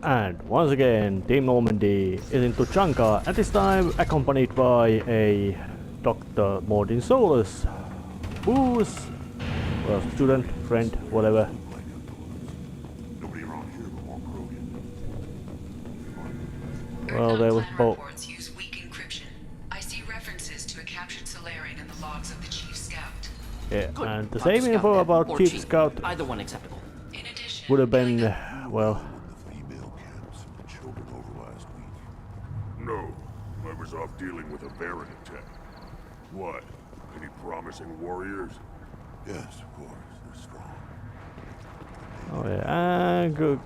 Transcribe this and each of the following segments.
And once again, Team Normandy is into Chanka, and this time accompanied by a Dr. Mordin Solus, who's, well, student, friend, whatever. Nobody around here but walk road. Well, there was both. Reports use weak encryption. I see references to a captured Solarian in the logs of the Chief Scout. Yeah, Good. and the Dr. same Scout info then, about or Chief Scout Either one acceptable. In addition, would have been, well, The female camps and the children over last week. No, I was off dealing with a Baron attack. What? Any promising warriors? Yes, of course. They're strong. oh yeah, and good.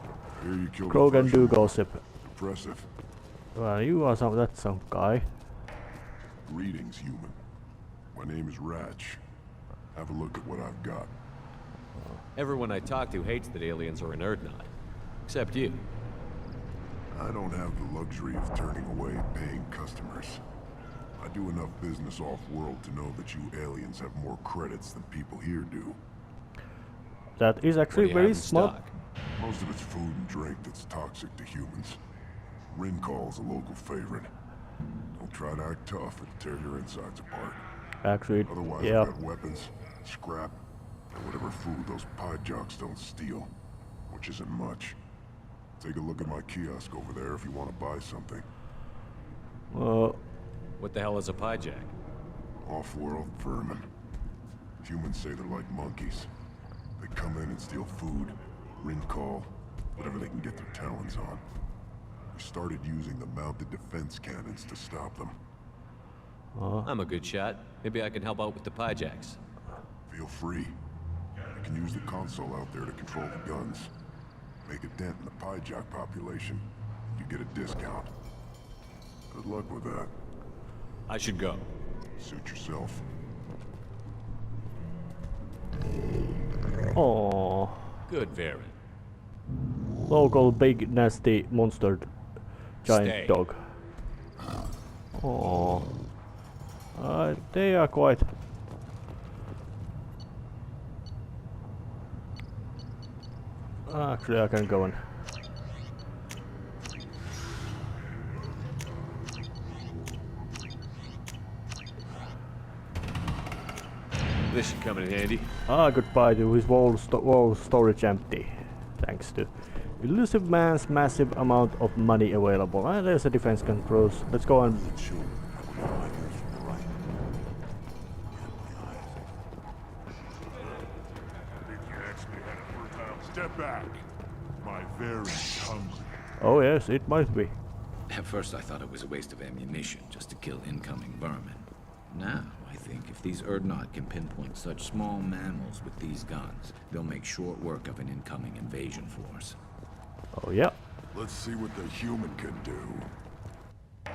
Here you killed Krogan the do first gossip. one. Impressive. Well, you are some guy. Greetings, human. My name is Ratch. Have a look at what I've got. Everyone I talk to hates that aliens are an Erdnot. Except you. I don't have the luxury of turning away paying customers. I do enough business off-world to know that you aliens have more credits than people here do. That is What do actually you very have in smart. stock? Most of it's food and drink that's toxic to humans. Rincall's a local favorite. Don't try to act tough, it'll tear your insides apart. Actually, Otherwise, yeah. I've got weapons, scrap, and whatever food those pie jocks don't steal, which isn't much. Take a look at my kiosk over there if you want to buy something. What the hell is a pie jack? Off-world vermin. Humans say they're like monkeys. They come in and steal food, Rincall, whatever they can get their talons on. We started using the mounted defense cannons to stop them. I'm a good shot. Maybe I can help out with the pie jacks. Feel free. You can use the console out there to control the guns. Make a dent in the pie jack population. You get a discount. Good luck with that. I should go. Suit yourself. Oh, Good, Varen. local big nasty monster giant Stay. dog. Oh, they are quite. Actually, I can go on. This should come in handy. Goodbye to his wall storage empty. Thanks to elusive man's massive amount of money available. There's a defense controls. Let's go on. Children have clear fingers from the right. Think you actually had a fertile step back. My very hungry. Oh yes, it might be. At first I thought it was a waste of ammunition just to kill incoming vermin. Now, I think if these Erdnot can pinpoint such small mammals with these guns, they'll make short work of an incoming invasion force. Oh yeah. Let's see what the human can do.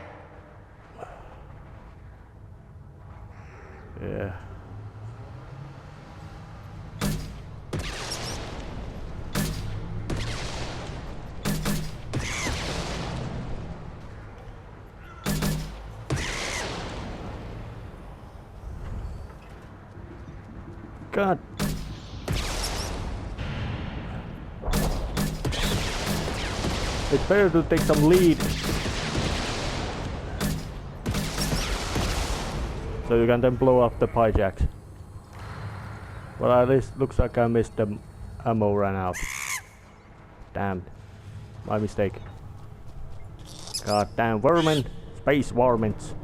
Yeah. God. It's better to take some lead. So you can then blow up the pie jacks. Well, at least looks like I missed the ammo ran out. Damn. My mistake. God damn vermin. Space varmints.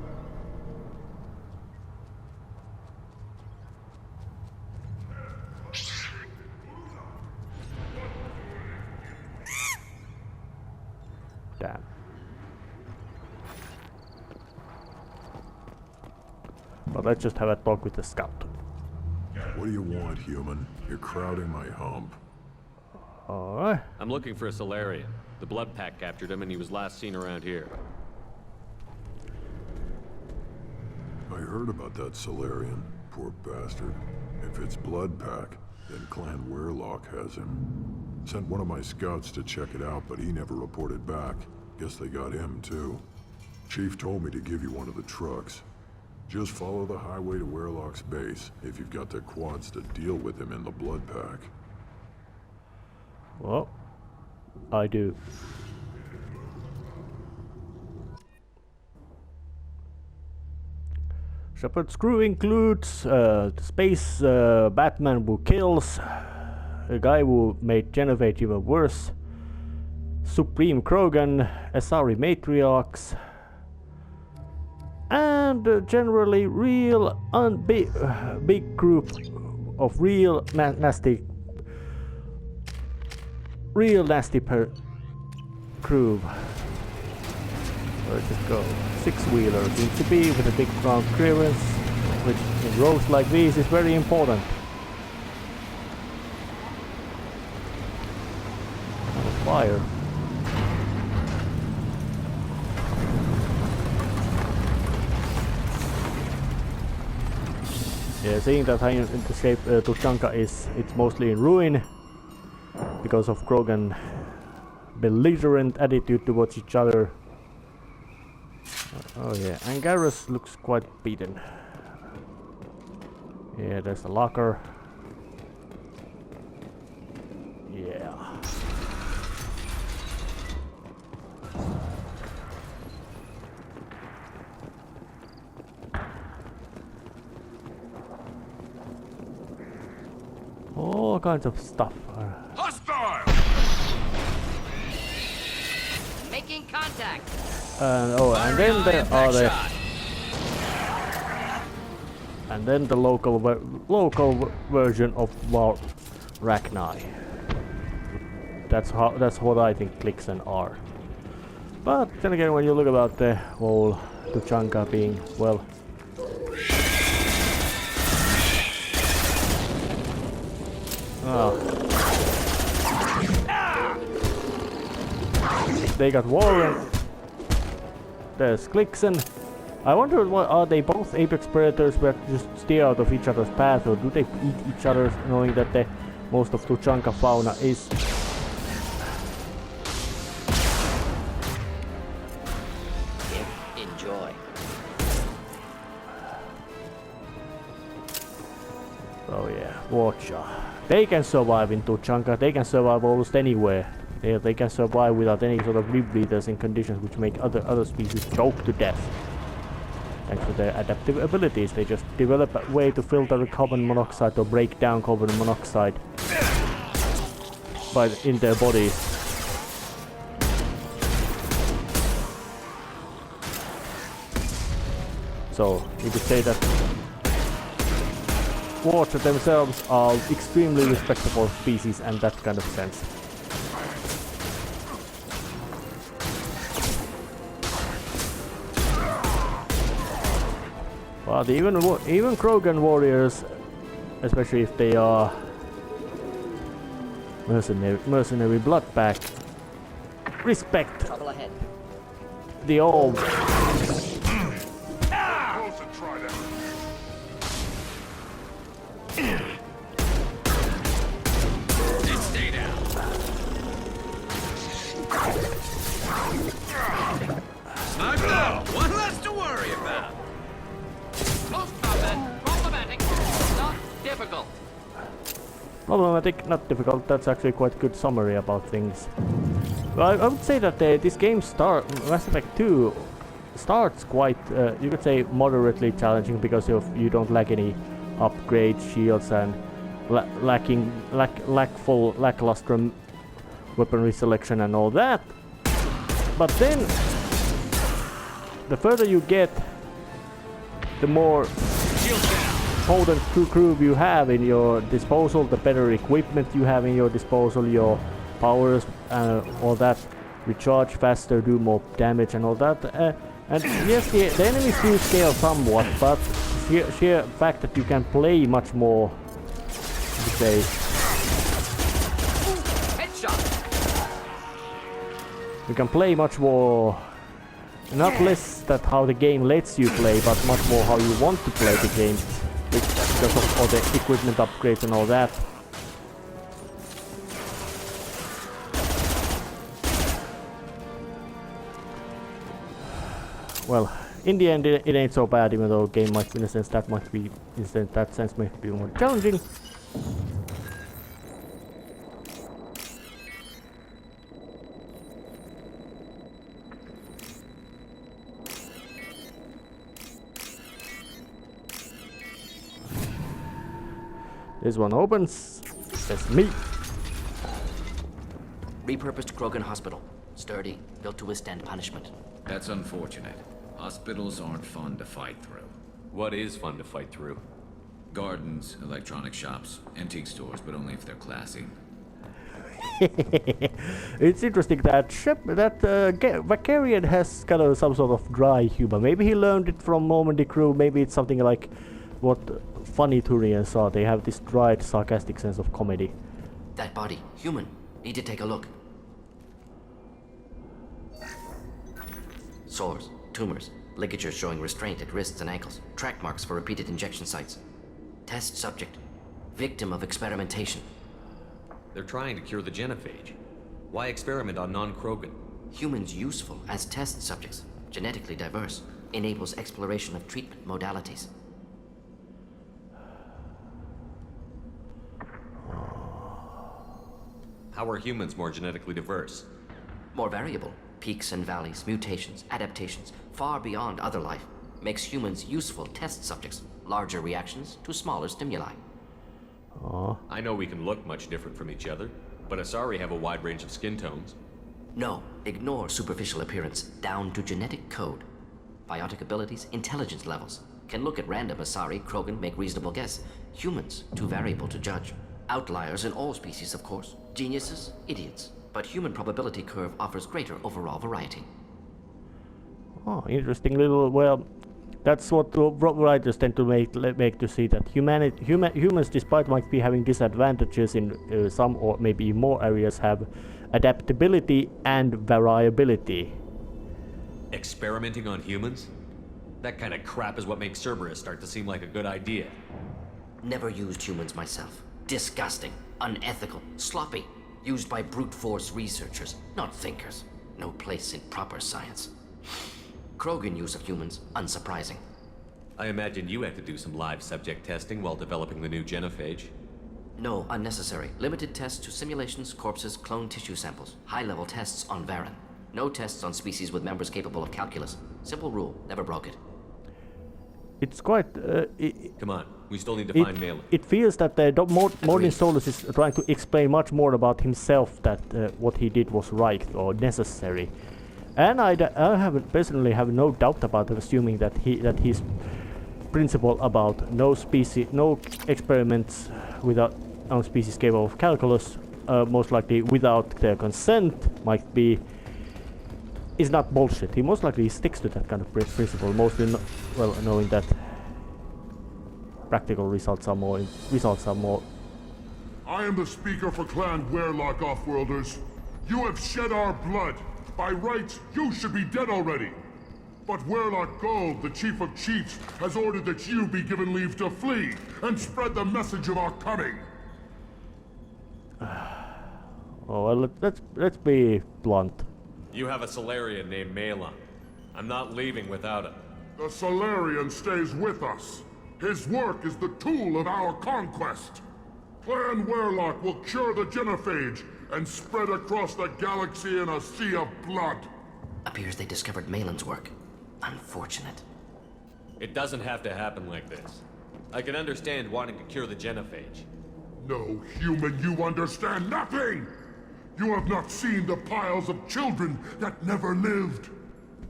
Damn. But let's just have a talk with the scout. What do you want, human? You're crowding my hump. Alright. I'm looking for a Solarian. The Blood Pack captured him and he was last seen around here. I heard about that Solarian. Poor bastard. If it's Blood Pack, then Clan Werelock has him. Sent one of my scouts to check it out, but he never reported back. Guess they got him, too. Chief told me to give you one of the trucks. Just follow the highway to Werelock's base, if you've got the quads to deal with him in the Blood Pack. Well, I do. Shepard's crew includes the space Batman who kills, a guy who made Genovate even worse, Supreme Krogan, SRE Matriarchs, and generally real big group of real nasty crew. Where'd it go? Six-wheeler seems to be with a big ground clearance, which in roads like these is very important. Fire. Yeah, seeing that the shape Tuchanka is, it's mostly in ruin because of Krogan belligerent attitude towards each other. Oh yeah, and Garrus looks quite beaten. Yeah, there's a locker. Yeah. All kinds of stuff. Hostile! Making contact. And then there are the and then the local version of Rachni. That's what I think Clixen are. But then again, when you look about the whole Tuchanka being, well, they got Warren. There's Clixen. I wonder, what are they both apex predators who just steer out of each other's path, or do they eat each other, knowing that the most of Tuchanka fauna is Enjoy. Oh yeah, Watcha. They can survive in Tuchanka, they can survive almost anywhere. They can survive without any sort of rib breathers in conditions which make other species choke to death. Thanks to their adaptive abilities, they just develop a way to filter the carbon monoxide or break down carbon monoxide in their bodies. So you could say that Watcher themselves are extremely respectable species and that kind of sense. But even Krogan warriors, especially if they are mercenary blood pack, respect the old. One less to worry about. Close combat. Problematic. Not difficult. Problematic, not difficult. That's actually quite a good summary about things. Well, I would say that this game Mass Effect 2 starts quite, you could say, moderately challenging because you don't lack any upgrade shields and lackluster weaponry selection and all that. But then, the further you get, the more potent crew you have in your disposal, the better equipment you have in your disposal, your powers, all that, recharge faster, do more damage and all that. And yes, the enemies do scale somewhat, but sheer fact that you can play much more, you could say, you can play much more, not less that how the game lets you play, but much more how you want to play the game, because of all the equipment upgrades and all that. Well, in the end, it ain't so bad, even though the game might, in a sense, might be more challenging. This one opens. That's me. Repurposed Krogan Hospital. Sturdy, built to withstand punishment. That's unfortunate. Hospitals aren't fun to fight through. What is fun to fight through? Gardens, electronic shops, antique stores, but only if they're classy. It's interesting that Vakarian has kind of some sort of dry humor. Maybe he learned it from Normandy crew. Maybe it's something like what funny Turians are. They have this dry, sarcastic sense of comedy. That body, human. Need to take a look. Sores, tumors, ligatures showing restraint at wrists and ankles, track marks for repeated injection sites. Test subject, victim of experimentation. They're trying to cure the genophage. Why experiment on non-Krogan? Humans useful as test subjects, genetically diverse, enables exploration of treatment modalities. How are humans more genetically diverse? More variable, peaks and valleys, mutations, adaptations, far beyond other life, makes humans useful test subjects, larger reactions to smaller stimuli. I know we can look much different from each other, but Asari have a wide range of skin tones. No, ignore superficial appearance, down to genetic code. Biotic abilities, intelligence levels. Can look at random Asari, Krogan, make reasonable guess. Humans, too variable to judge. Outliers in all species, of course. Geniuses, idiots. But human probability curve offers greater overall variety. Oh, interesting little, well, that's what writers tend to make to see that humans, despite might be having disadvantages in some or maybe more areas, have adaptability and variability. Experimenting on humans? That kind of crap is what makes Cerberus start to seem like a good idea. Never used humans myself. Disgusting, unethical, sloppy. Used by brute force researchers, not thinkers. No place in proper science. Krogan use of humans, unsurprising. I imagine you had to do some live subject testing while developing the new genophage. No, unnecessary. Limited tests to simulations, corpses, cloned tissue samples. High-level tests on Varen. No tests on species with members capable of calculus. Simple rule, never broke it. It's quite... Come on, we still need to find Malin. It feels that Morning Solus is trying to explain much more about himself, that what he did was right or necessary. And I personally have no doubt about assuming that his principle about no experiments without on species capable of calculus, most likely without their consent, is not bullshit. He most likely sticks to that kind of principle, mostly knowing that practical results are more. I am the speaker for Clan Werelock, Offworlders. You have shed our blood. By rights, you should be dead already. But Werelock Gold, the Chief of Chiefs, has ordered that you be given leave to flee and spread the message of our coming. Oh, well, let's be blunt. You have a Solarian named Malin. I'm not leaving without him. The Solarian stays with us. His work is the tool of our conquest. Clan Werelock will cure the genophage and spread across the galaxy in a sea of blood. Appears they discovered Malin's work. Unfortunate. It doesn't have to happen like this. I can understand wanting to cure the genophage. No, human, you understand nothing! You have not seen the piles of children that never lived.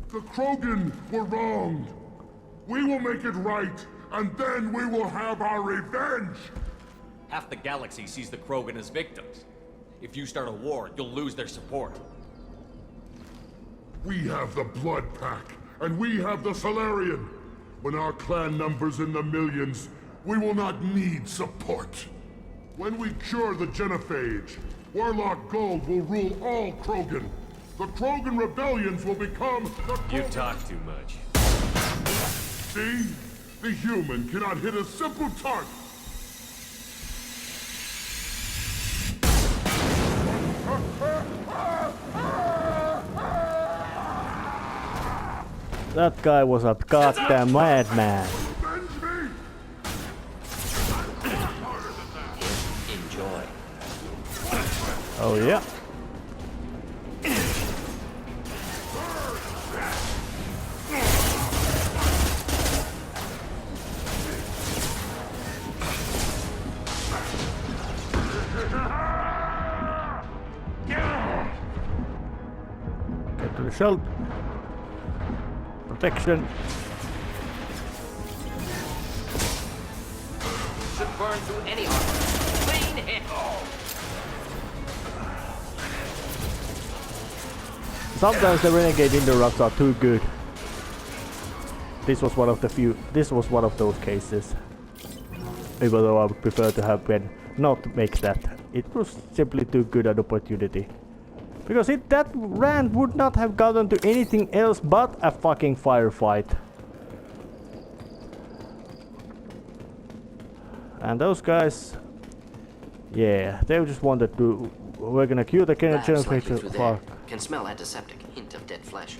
The Krogan were wronged. We will make it right, and then we will have our revenge! Half the galaxy sees the Krogan as victims. If you start a war, you'll lose their support. We have the Blood Pack, and we have the Solarian. When our clan numbers in the millions, we will not need support. When we cure the genophage, Werelock Gold will rule all Krogan. The Krogan rebellions will become the Krogan. You talk too much. See? The human cannot hit a simple target. That guy was a goddamn madman. Enjoy. Oh yeah. Get to the shield. Protection. Should burn through any armor. Clean hit. Sometimes the renegade interrupts are too good. This was one of the few. This was one of those cases. Even though I would prefer to have been not make that. It was simply too good an opportunity. Because that rant would not have gotten to anything else but a fucking firefight. And those guys, yeah, they just wanted to. We're gonna cue the Labs likely through there. fuck. Can smell antiseptic, hint of dead flesh.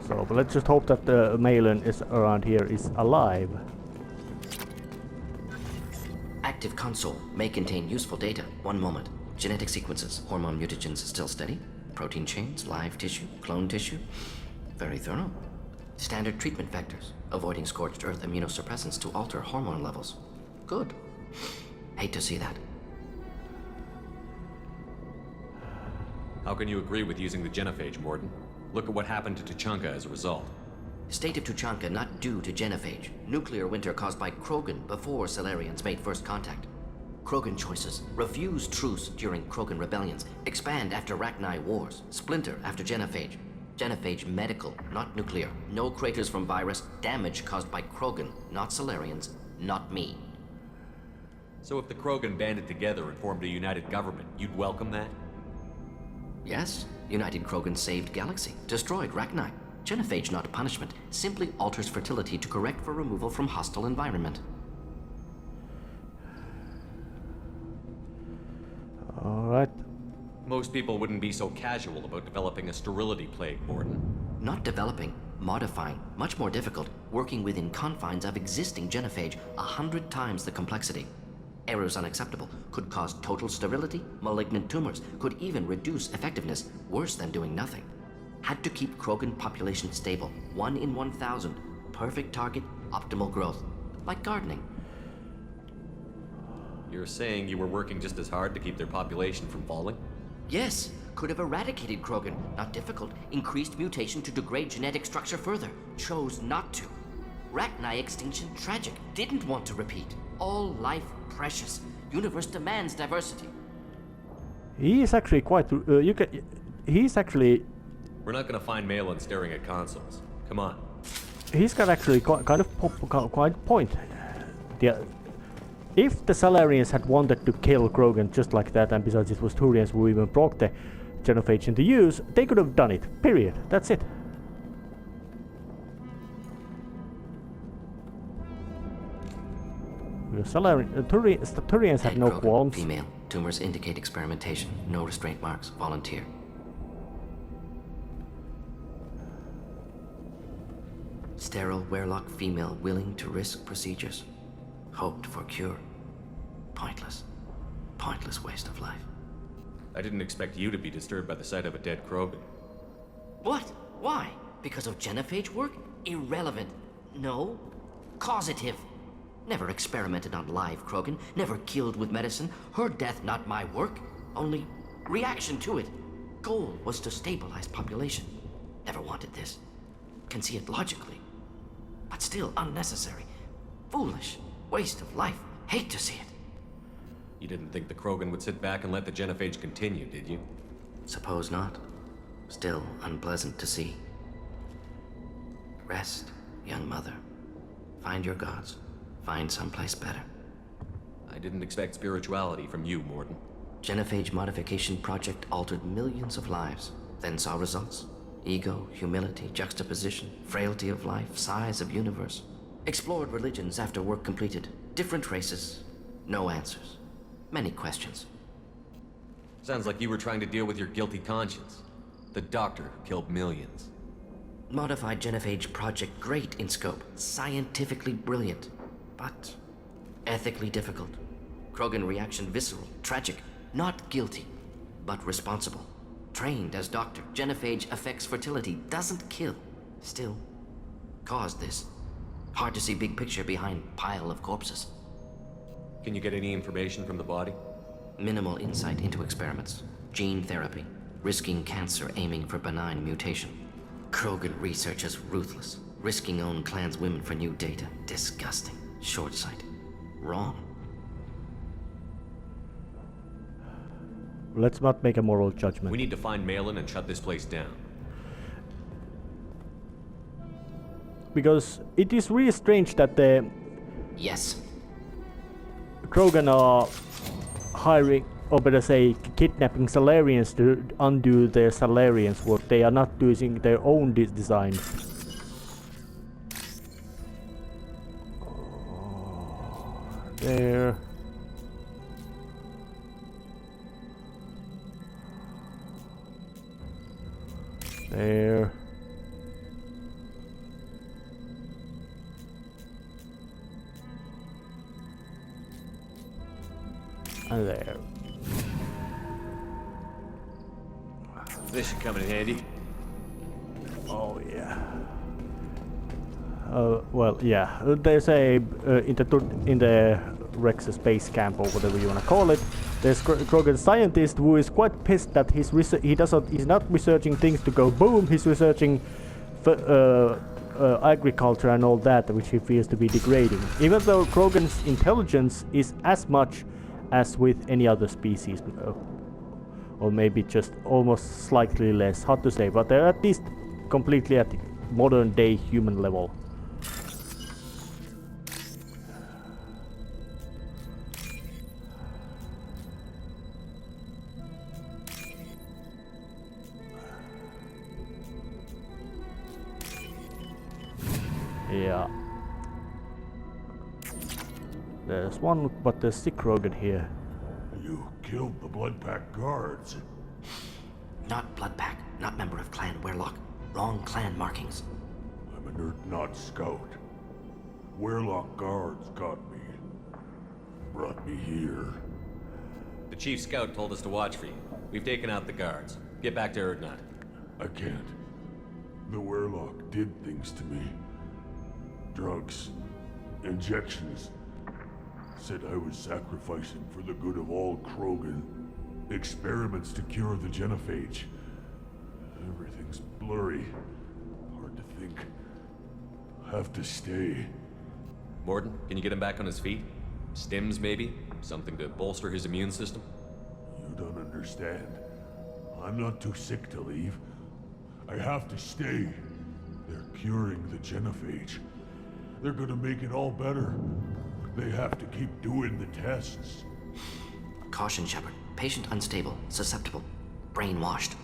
So, but let's just hope that the Malin is around here is alive. Active console may contain useful data. One moment. Genetic sequences, hormone mutagens still steady. Protein chains, live tissue, clone tissue. Very thorough. Standard treatment vectors, avoiding scorched earth immunosuppressants to alter hormone levels. Good. Hate to see that. How can you agree with using the genophage, Morden? Look at what happened to Tuchanka as a result. State of Tuchanka not due to genophage. Nuclear winter caused by Krogan before Solarians made first contact. Krogan choices. Refuse truce during Krogan rebellions. Expand after Rachni wars. Splinter after genophage. Genophage medical, not nuclear. No craters from virus. Damage caused by Krogan, not Solarians, not me. So if the Krogan banded together and formed a united government, you'd welcome that? Yes, United Krogan saved Galaxy, destroyed Rachni. Genophage, not punishment, simply alters fertility to correct for removal from hostile environment. Alright. Most people wouldn't be so casual about developing a sterility plague, Morden. Not developing, modifying, much more difficult, working within confines of existing genophage, 100 times the complexity. Errors unacceptable, could cause total sterility, malignant tumors, could even reduce effectiveness, worse than doing nothing. Had to keep Krogan population stable, 1 in 1,000, perfect target, optimal growth, like gardening. You're saying you were working just as hard to keep their population from falling? Yes, could have eradicated Krogan, not difficult, increased mutation to degrade genetic structure further, chose not to. Rachni extinction tragic, didn't want to repeat. All life precious. Universe demands diversity. He is actually quite. He's actually. We're not gonna find Malin staring at consoles. Come on. He's got actually quite a point. If the Solarians had wanted to kill Krogan just like that, and besides it was Turians who even brought the genophage into use, they could have done it. Period. That's it. The Turians had no Krogan, qualms. Female. Tumors indicate experimentation. No restraint marks. Volunteer. Sterile Werelock female willing to risk procedures. Hoped for cure. Pointless. Pointless waste of life. I didn't expect you to be disturbed by the sight of a dead Krogan. What? Why? Because of genophage work? Irrelevant. No. Causative. Never experimented on live Krogan. Never killed with medicine. Her death not my work. Only reaction to it. Goal was to stabilize population. Never wanted this. Can see it logically. But still unnecessary. Foolish. Waste of life. Hate to see it. You didn't think the Krogan would sit back and let the genophage continue, did you? Suppose not. Still unpleasant to see. Rest, young mother. Find your gods. Find someplace better. I didn't expect spirituality from you, Morden. Genophage modification project altered millions of lives, then saw results. Ego, humility, juxtaposition, frailty of life, size of universe. Explored religions after work completed. Different races. No answers. Many questions. Sounds like you were trying to deal with your guilty conscience. The doctor who killed millions. Modified genophage project great in scope. Scientifically brilliant. But ethically difficult. Krogan reaction visceral, tragic. Not guilty, but responsible. Trained as doctor, genophage affects fertility, doesn't kill. Still, caused this. Hard to see big picture behind pile of corpses. Can you get any information from the body? Minimal insight into experiments. Gene therapy. Risking cancer aiming for benign mutation. Krogan researchers ruthless. Risking own clan's women for new data. Disgusting. Short sight. Wrong. Let's not make a moral judgment. We need to find Malin and shut this place down. Because it is really strange that the Yes. Krogan are hiring, or better say, kidnapping Salarians to undo their Salarians' work. They are not using their own design. There. There. And there. This should come in handy. Oh yeah. Well, yeah. There's a in the Rex space camp or whatever you wanna call it. There's Krogan scientist who is quite pissed that he's not researching things to go boom. He's researching agriculture and all that, which he feels to be degrading. Even though Krogan's intelligence is as much as with any other species, or maybe just almost slightly less. Hard to say, but they're at least completely at the modern day human level. Yeah. There's one, but there's sick Krogan here. You killed the Bloodpack guards. Not Bloodpack, not member of Clan Werlock. Wrong clan markings. I'm an Earth-Not scout. Werlock guards got me. Brought me here. The chief scout told us to watch for you. We've taken out the guards. Get back to Erdnot. I can't. The Werlock did things to me. Drugs. Injections. Said I was sacrificing for the good of all Krogan. Experiments to cure the genophage. Everything's blurry. Hard to think. Have to stay. Morden, can you get him back on his feet? Stims, maybe? Something to bolster his immune system? You don't understand. I'm not too sick to leave. I have to stay. They're curing the genophage. They're gonna make it all better. They have to keep doing the tests. Caution, Shepard. Patient unstable, susceptible, brainwashed.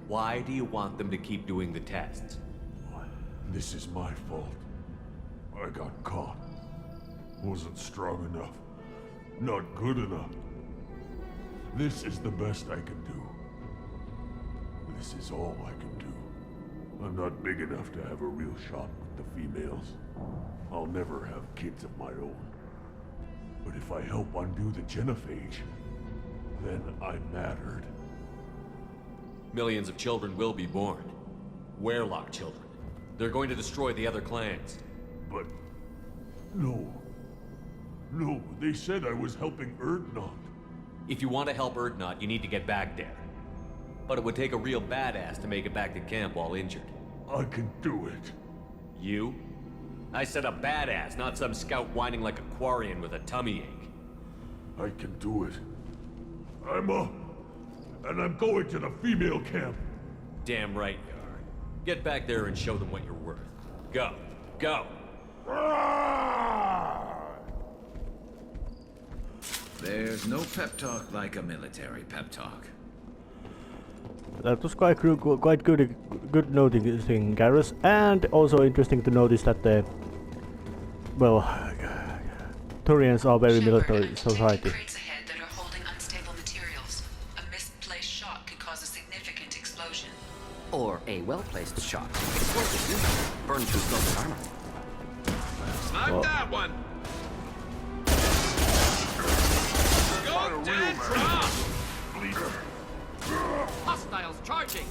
Why do you want them to keep doing the tests? This is my fault. I got caught. Wasn't strong enough. Not good enough. This is the best I can do. This is all I can do. I'm not big enough to have a real shot with the females. I'll never have kids of my own. But if I help undo the genophage, then I'm mattered. Millions of children will be born. Werlock children. They're going to destroy the other clans. But... no. No, they said I was helping Erdnot. If you want to help Erdnot, you need to get back there. But it would take a real badass to make it back to camp while injured. I can do it. You? I said a badass, not some scout whining like a Quarian with a tummy ache. I can do it. I'm up. And I'm going to the female camp. Damn right you are. Get back there and show them what you're worth. Go. Go! There's no pep talk like a military pep talk. That was quite good noticing, Garrus, and also interesting to notice that the Turians are very military society. Crates ahead that are holding unstable materials. A misplaced shot could cause a significant explosion. Or a well-placed shot. Explosive unit. Burn through Krogan armor. Snipe that one! Go dead drop! Hostiles charging!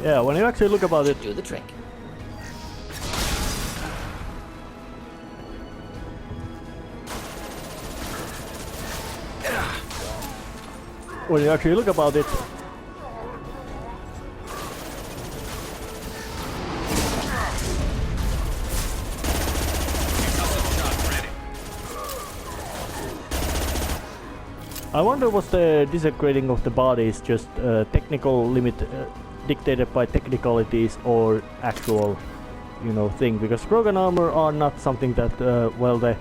Yeah, when you actually look about it, Do the trick. when you actually look about it, I wonder was the disintegrating of the bodies just technical limit dictated by technicalities or actual, you know, thing, because Krogan armor are not something that well, the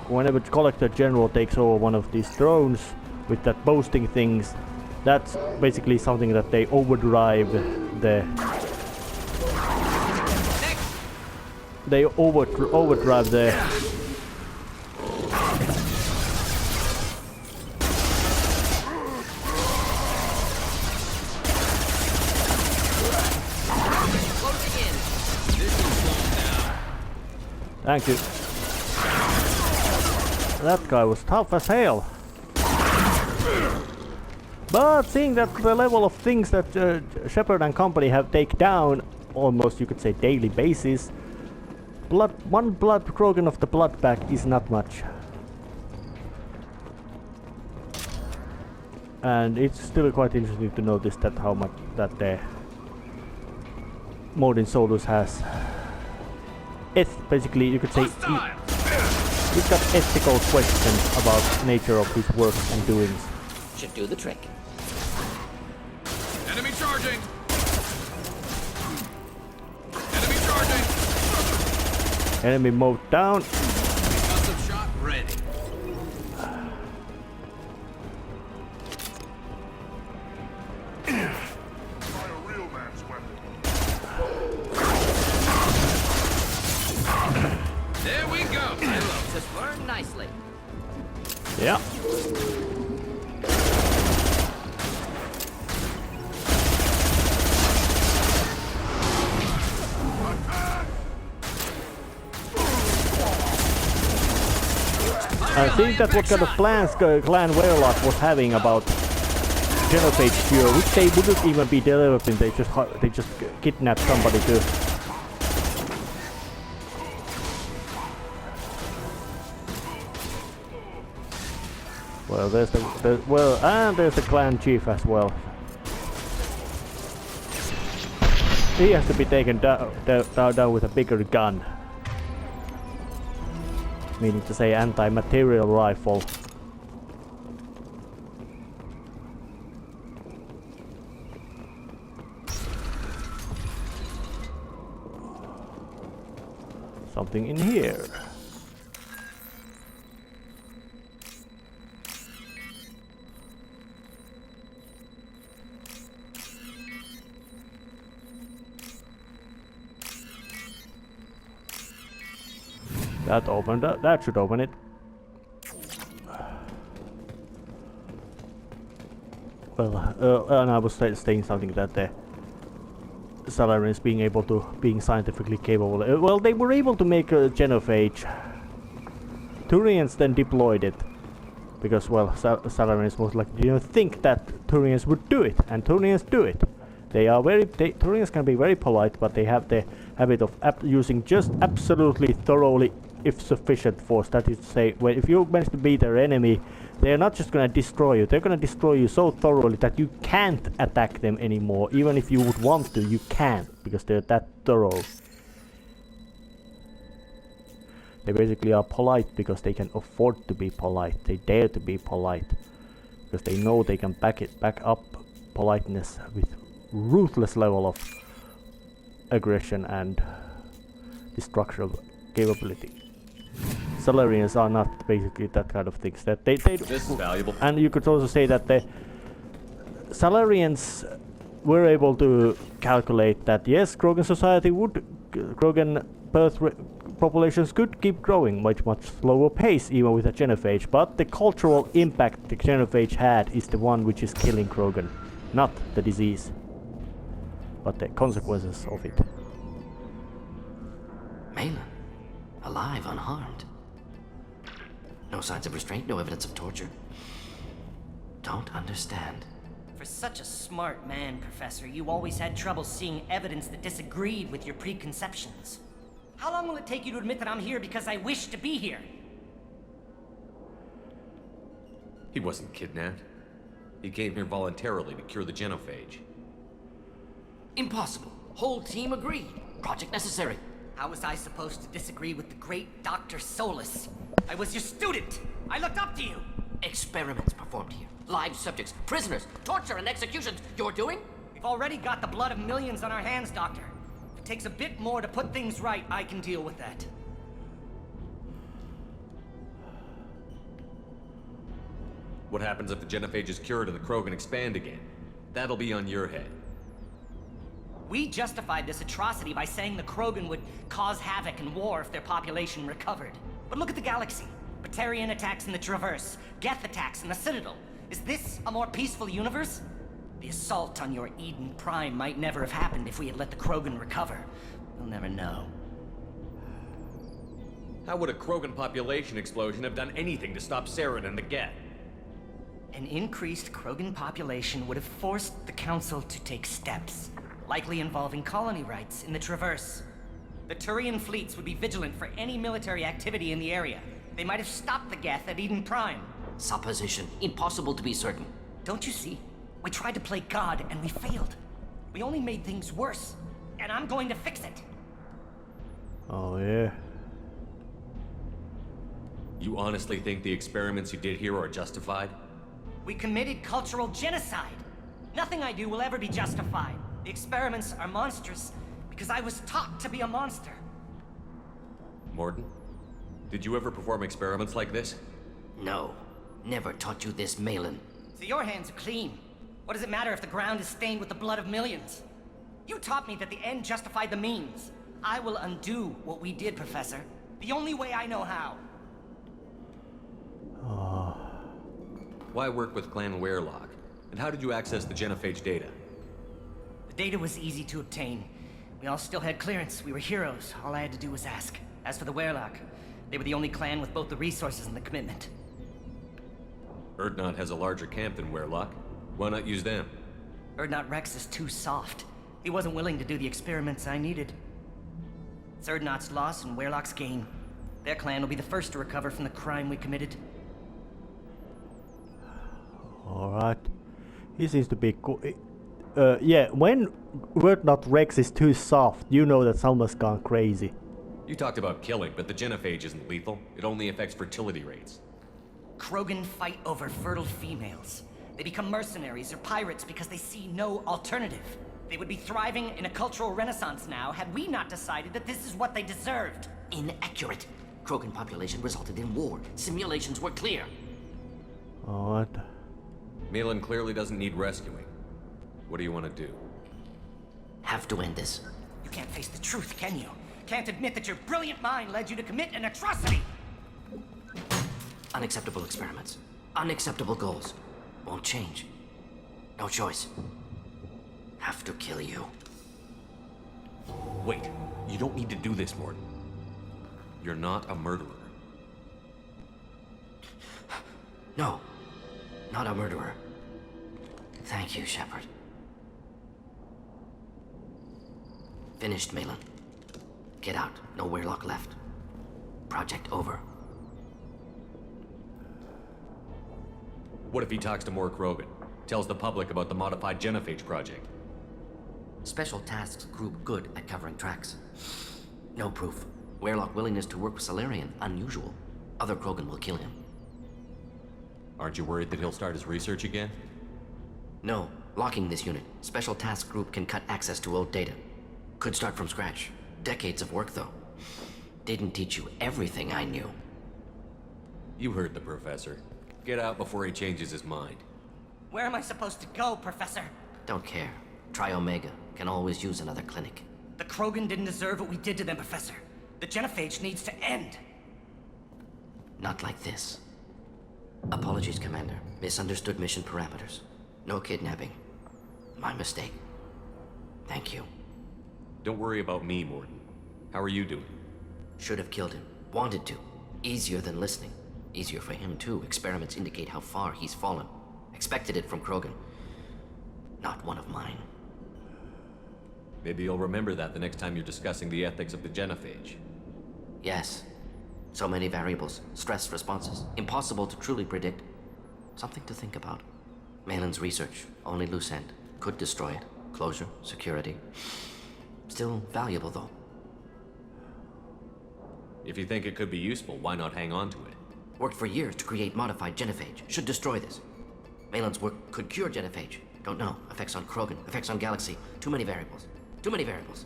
whenever Collector General takes over one of these thrones with that boasting things, that's basically something that they overdrive the overdrive the Thank you. That guy was tough as hell. But seeing that the level of things that Shepard and company have taken down, almost you could say daily basis, one blood Krogan of the blood pack is not much. And it's still quite interesting to notice that how much that the mode in Solus has. It's basically, you could say, he's got ethical questions about nature of his work and doings. Should do the trick. Enemy charging! Enemy charging! Enemy mode down. Concussive shot ready. There we go. Just burn nicely. Yeah. I think that's what kind of plans Clan Warlock was having about Genophage Cure, which they wouldn't even be developing. They just kidnapped somebody to. Well, there's there's the clan chief as well. He has to be taken down with a bigger gun. Meaning to say anti-material rifle. Something in here. That opened up. That should open it. Well, and I was saying something that the Salarians being scientifically capable. Well, they were able to make a genophage. Turians then deployed it because, well, Salarians most likely didn't think that Turians would do it, and Turians do it. Turians can be very polite, but they have the habit of using just absolutely thoroughly, if sufficient force. That is to say, if you manage to beat their enemy, they are not just going to destroy you. They're going to destroy you so thoroughly that you can't attack them anymore. Even if you would want to, you can't, because they're that thorough. They basically are polite because they can afford to be polite. They dare to be polite because they know they can back up politeness with ruthless level of aggression and destructive capability. Salarians are not basically that kind of things. That they This is valuable. And you could also say that the Salarians were able to calculate that yes, Krogan society Krogan populations could keep growing much slower pace even with a genophage, but the cultural impact the genophage had is the one which is killing Krogan, not the disease, but the consequences of it. Malin, alive, unharmed. No signs of restraint, no evidence of torture. Don't understand. For such a smart man, Professor, you always had trouble seeing evidence that disagreed with your preconceptions. How long will it take you to admit that I'm here because I wish to be here? He wasn't kidnapped. He came here voluntarily to cure the genophage. Impossible. Whole team agreed. Project necessary. How was I supposed to disagree with the great Dr. Solus? I was your student! I looked up to you! Experiments performed here. Live subjects, prisoners, torture and executions. You're doing? We've already got the blood of millions on our hands, Doctor. If it takes a bit more to put things right, I can deal with that. What happens if the genophage is cured and the Krogan expand again? That'll be on your head. We justified this atrocity by saying the Krogan would cause havoc and war if their population recovered. But look at the galaxy. Batarian attacks in the Traverse, Geth attacks in the Citadel. Is this a more peaceful universe? The assault on your Eden Prime might never have happened if we had let the Krogan recover. We'll never know. How would a Krogan population explosion have done anything to stop Saren and the Geth? An increased Krogan population would have forced the Council to take steps, likely involving colony rights in the Traverse. The Turian fleets would be vigilant for any military activity in the area. They might have stopped the Geth at Eden Prime. Supposition. Impossible to be certain. Don't you see? We tried to play God and we failed. We only made things worse, and I'm going to fix it. Oh yeah. You honestly think the experiments you did here are justified? We committed cultural genocide. Nothing I do will ever be justified. The experiments are monstrous because I was taught to be a monster. Morton, did you ever perform experiments like this? No. Never taught you this, Malin. So your hands are clean. What does it matter if the ground is stained with the blood of millions? You taught me that the end justified the means. I will undo what we did, Professor. The only way I know how. Why work with Clan Werelock? And how did you access the genophage data? The data was easy to obtain. We all still had clearance. We were heroes. All I had to do was ask. As for the Werelock, they were the only clan with both the resources and the commitment. Urdnot has a larger camp than Werelock. Why not use them? Urdnot Rex is too soft. He wasn't willing to do the experiments I needed. It's Urdnot's loss and Werelock's gain. Their clan will be the first to recover from the crime we committed. Alright. He seems to be cool. Yeah, when Urdnot Rex is too soft, you know that someone's gone crazy. You talked about killing, but the genophage isn't lethal. It only affects fertility rates. Krogan fight over fertile females. They become mercenaries or pirates because they see no alternative. They would be thriving in a cultural renaissance now had we not decided that this is what they deserved. Inaccurate. Krogan population resulted in war. Simulations were clear. Alright. Malin clearly doesn't need rescuing. What do you want to do? Have to end this. You can't face the truth, can you? Can't admit that your brilliant mind led you to commit an atrocity! Unacceptable experiments. Unacceptable goals. Won't change. No choice. Have to kill you. Wait, you don't need to do this, Morton. You're not a murderer. No. Not a murderer. Thank you, Shepard. Finished, Malin. Get out. No Werelock left. Project over. What if he talks to more Krogan? Tells the public about the modified genophage project? Special Tasks Group good at covering tracks. No proof. Werelock willingness to work with Solarian, unusual. Other Krogan will kill him. Aren't you worried that he'll start his research again? No. Locking this unit. Special Task Group can cut access to old data. Could start from scratch. Decades of work, though. Didn't teach you everything I knew. You heard the professor. Get out before he changes his mind. Where am I supposed to go, Professor? Don't care. Try Omega. Can always use another clinic. The Krogan didn't deserve what we did to them, Professor. The genophage needs to end. Not like this. Apologies, Commander. Misunderstood mission parameters. No kidnapping. My mistake. Thank you. Don't worry about me, Morton. How are you doing? Should have killed him. Wanted to. Easier than listening. Easier for him, too. Experiments indicate how far he's fallen. Expected it from Krogan. Not one of mine. Maybe you'll remember that the next time you're discussing the ethics of the genophage. Yes. So many variables, stress responses, impossible to truly predict. Something to think about. Malin's research, only loose end. Could destroy it. Closure, security. Still valuable, though. If you think it could be useful, why not hang on to it? Worked for years to create modified genophage. Should destroy this. Malin's work could cure genophage. Don't know. Effects on Krogan, effects on Galaxy. Too many variables. Too many variables.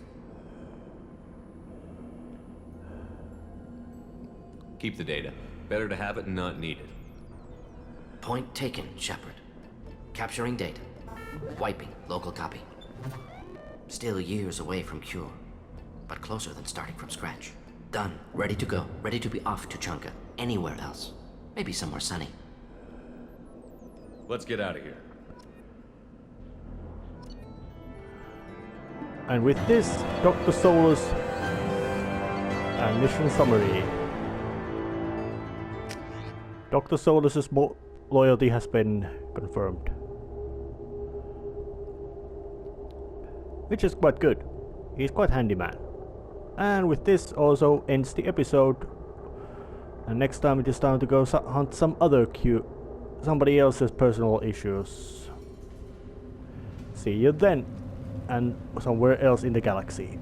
Keep the data. Better to have it and not need it. Point taken, Shepard. Capturing data. Wiping local copy. Still years away from cure, but closer than starting from scratch. Done. Ready to go. Ready to be off to Chunka. Anywhere else. Maybe somewhere sunny. Let's get out of here. And with this, Dr. Solus and mission summary. Dr. Solus's loyalty has been confirmed. Which is quite good. He's quite handy man. And with this also ends the episode. And next time it is time to go hunt some other somebody else's personal issues. See you then. And somewhere else in the galaxy.